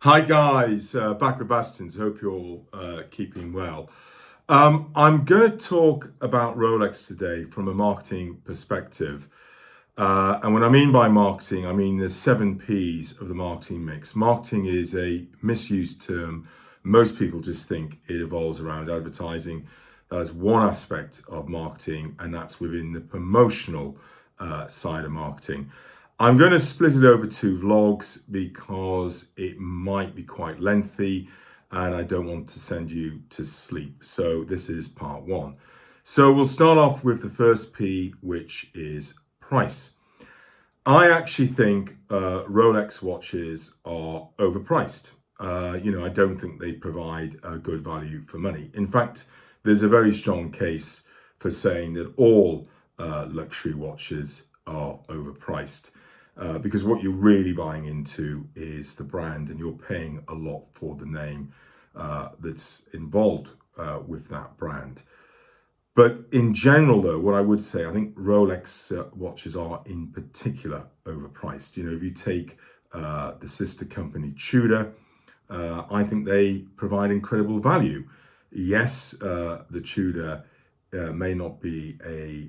Hi guys, back with Bassington. Hope you're all keeping well. I'm going to talk about Rolex today from a marketing perspective. And what I mean by marketing, I mean the 7Ps of the marketing mix. Marketing is a misused term. Most people just think it evolves around advertising. That is one aspect of marketing, and that's within the promotional side of marketing. I'm going to split it over two vlogs because it might be quite lengthy and I don't want to send you to sleep. So this is part one. So we'll start off with the first P, which is price. I actually think Rolex watches are overpriced. I don't think they provide a good value for money. In fact, there's a very strong case for saying that all luxury watches are overpriced. Because what you're really buying into is the brand, and you're paying a lot for the name that's involved with that brand. But in general, though, what I would say, I think Rolex watches are in particular overpriced. If you take the sister company Tudor, I think they provide incredible value. Yes, the Tudor may not be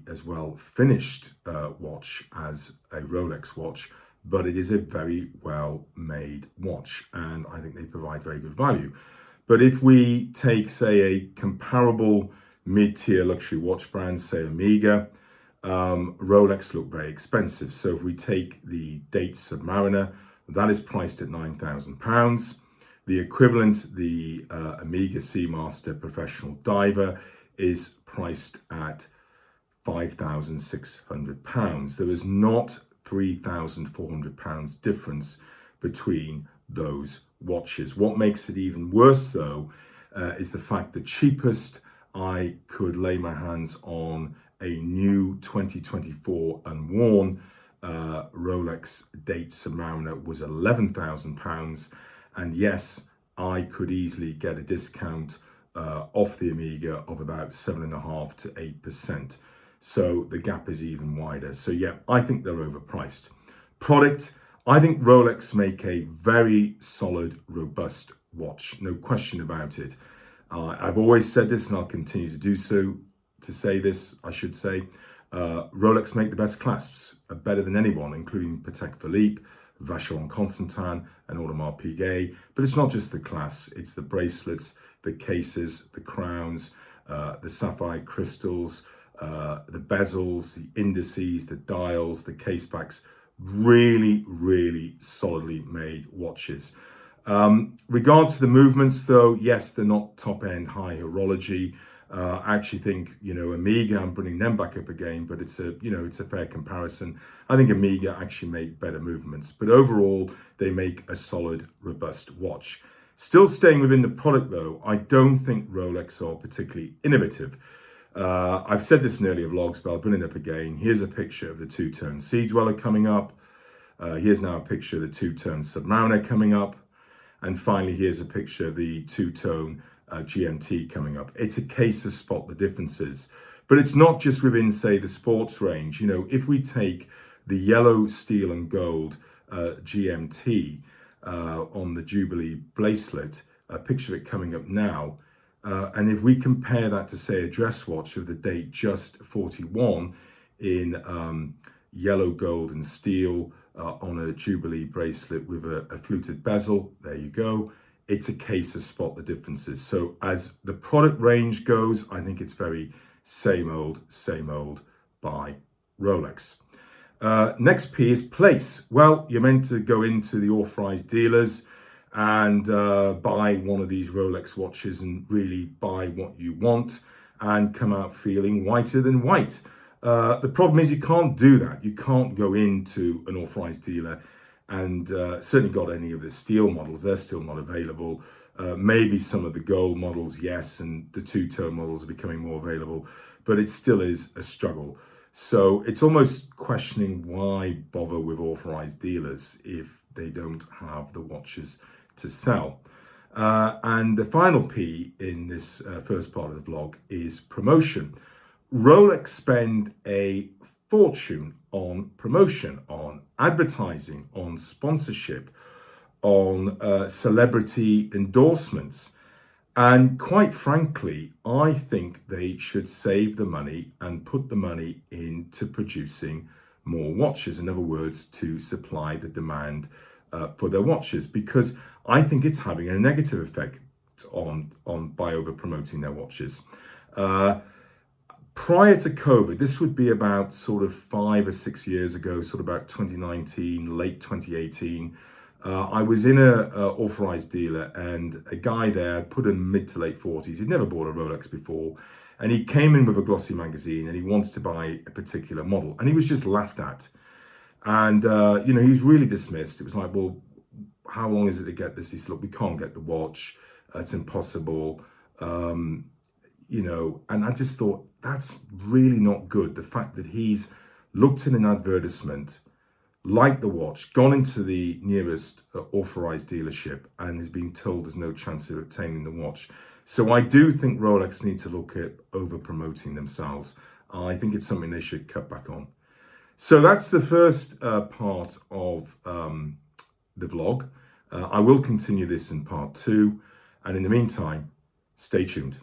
as well finished watch as a Rolex watch, but it is a very well made watch, and I think they provide very good value. But if we take, say, a comparable mid-tier luxury watch brand, say Omega, Rolex look very expensive. So if we take the Date Submariner, that is priced at £9,000. The equivalent, the Omega Seamaster Professional Diver, is priced at £5,600. There is not £3,400 difference between those watches. What makes it even worse, though, is the fact the cheapest I could lay my hands on a new 2024 unworn Rolex Date Submariner was £11,000. And yes, I could easily get a discount off the Omega of about 7.5% to 8%. So the gap is even wider. So yeah, I think they're overpriced. Product, I think Rolex make a very solid, robust watch. No question about it. I've always said this, and I'll continue to do so, to say this, I should say. Rolex make the best clasps, better than anyone, including Patek Philippe, Vacheron Constantin, and Audemars Piguet. But it's not just the clasp, it's the bracelets, the cases, the crowns, the sapphire crystals, the bezels, the indices, the dials, the case backs. Really, really solidly made watches. Regard to the movements, though, yes, they're not top-end high horology. I actually think, Omega, I'm bringing them back up again, but it's a fair comparison. I think Omega actually make better movements, but overall, they make a solid, robust watch. Still staying within the product, though, I don't think Rolex are particularly innovative. I've said this in earlier vlogs, but I'll bring it up again. Here's a picture of the two-tone Sea Dweller coming up. Here's now a picture of the two-tone Submariner coming up. And finally, here's a picture of the two-tone GMT coming up. It's a case of spot the differences. But it's not just within, say, the sports range. If we take the yellow, steel and gold GMT on the Jubilee bracelet, a picture of it coming up now, and if we compare that to, say, a dress watch of the date just 41 in yellow, gold and steel on a Jubilee bracelet with a fluted bezel, there you go. It's a case of spot the differences. So as the product range goes, I think it's very same old by Rolex. Next P is place. Well, you're meant to go into the authorized dealers and buy one of these Rolex watches and really buy what you want and come out feeling whiter than white. The problem is you can't do that. You can't go into an authorized dealer and certainly got any of the steel models. They're still not available. Maybe some of the gold models, yes, and the two-tone models are becoming more available, but it still is a struggle. So it's almost questioning why bother with authorized dealers if they don't have the watches to sell. And the final P in this first part of the vlog is promotion. Rolex spend a fortune on promotion, on advertising, on sponsorship, on celebrity endorsements. And quite frankly, I think they should save the money and put the money into producing more watches. In other words, to supply the demand for their watches, because I think it's having a negative effect on by over promoting their watches. Prior to COVID, this would be about sort of 5 or 6 years ago, sort of about 2019, late 2018. I was in a authorized dealer, and a guy there put in mid to late 40s. He'd never bought a Rolex before, and he came in with a glossy magazine, and he wanted to buy a particular model, and he was just laughed at. And he was really dismissed. It was like, well, how long is it to get this? He said, look, we can't get the watch. It's impossible. And I just thought, that's really not good. The fact that he's looked at an advertisement, liked the watch, gone into the nearest authorized dealership, and has been told there's no chance of obtaining the watch. So I do think Rolex need to look at over promoting themselves. I think it's something they should cut back on. So that's the first part of the vlog. I will continue this in part 2. And in the meantime, stay tuned.